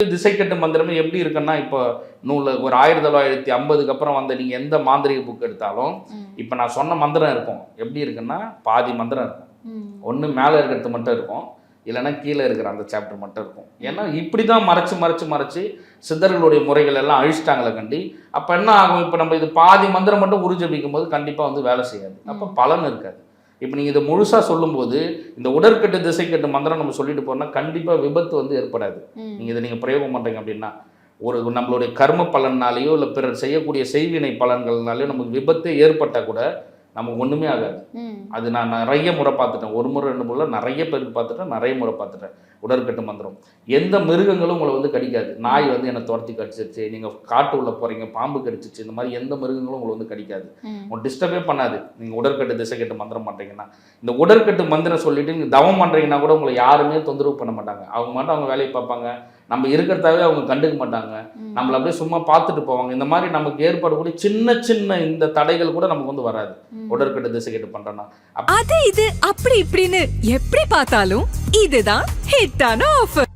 திசை கட்டு மந்திரமே எப்படி இருக்குன்னா, இப்போ நூல்ல ஒரு 1950க்கு அப்புறம் வந்த நீங்க எந்த மாந்திரிக புக் எடுத்தாலும் இப்போ நான் சொன்ன மந்திரம் இருக்கும். எப்படி இருக்குன்னா பாதி மந்திரம் இருக்கும். ஒன்று மேலே இருக்கிறது மட்டும் இருக்கும், இல்லைன்னா கீழே இருக்கிற அந்த சாப்டர் மட்டும் இருக்கும். ஏன்னா இப்படி தான் மறைச்சு சித்தர்களுடைய முறைகள் எல்லாம் அழிச்சிட்டாங்களே கண்டி. அப்போ என்ன ஆகும், இப்போ நம்ம இது பாதி மந்திரம் மட்டும் உருஜபிக்கும் போது கண்டிப்பாக வந்து வேலை செய்யாது, அப்போ பலன் இருக்காது. இப்போ நீங்கள் இதை முழுசாக சொல்லும்போது இந்த உடற்கட்டு திசை கட்டு மந்திரம் நம்ம சொல்லிட்டு போனால் கண்டிப்பாக விபத்து வந்து ஏற்படாது. நீங்கள் இதை நீங்கள் பிரயோகம் பண்ணுறீங்க அப்படின்னா ஒரு நம்மளுடைய கர்ம பலனாலேயோ இல்லை பிறர் செய்யக்கூடிய செய்வினை பலன்கள்னாலேயோ நமக்கு விபத்து ஏற்பட்டால் கூட நமக்கு ஒன்றுமே ஆகாது. அது நான் நிறைய முறை பார்த்துட்டேன், ஒரு முறை 2 முறை நிறைய பேருக்கு பார்த்துட்டேன், நிறைய முறை பார்த்துட்டேன். உடற்கட்டு மந்திரம் எந்த மிருகங்களும் உங்களை வந்து கடிக்காது. நாய் வந்து என்னை துரத்தி கடிச்சிருச்சு, நீங்கள் காட்டு உள்ள போகிறீங்க பாம்பு கடிச்சிச்சு, இந்த மாதிரி எந்த மிருகங்களும் உங்களை வந்து கடிக்காது, உங்களுக்கு டிஸ்டர்பே பண்ணாது. நீங்கள் உடற்கட்டு திசை கட்டு மந்திரம் பண்ணுறீங்கன்னா இந்த உடற்கட்டு மந்திரம் சொல்லிட்டு நீங்கள் தவம் பண்ணுறீங்கன்னா கூட உங்களை யாருமே தொந்தரவு பண்ண மாட்டாங்க. அவங்க மட்டும் அவங்க வேலையை பார்ப்பாங்க, நம்ம இருக்கிறதாவே அவங்க கண்டுக்க மாட்டாங்க, நம்மளை அப்படியே சும்மா பார்த்துட்டு போவாங்க. இந்த மாதிரி நமக்கு ஏற்படக்கூடிய சின்ன இந்த தடைகள் கூட நமக்கு வந்து வராது உடற்கட்டு திசை கட்டு பண்றோம்னா. அது இது அப்படி இப்படின்னு எப்படி பார்த்தாலும் இதுதான் ஹிட்டான ஆஃபர்.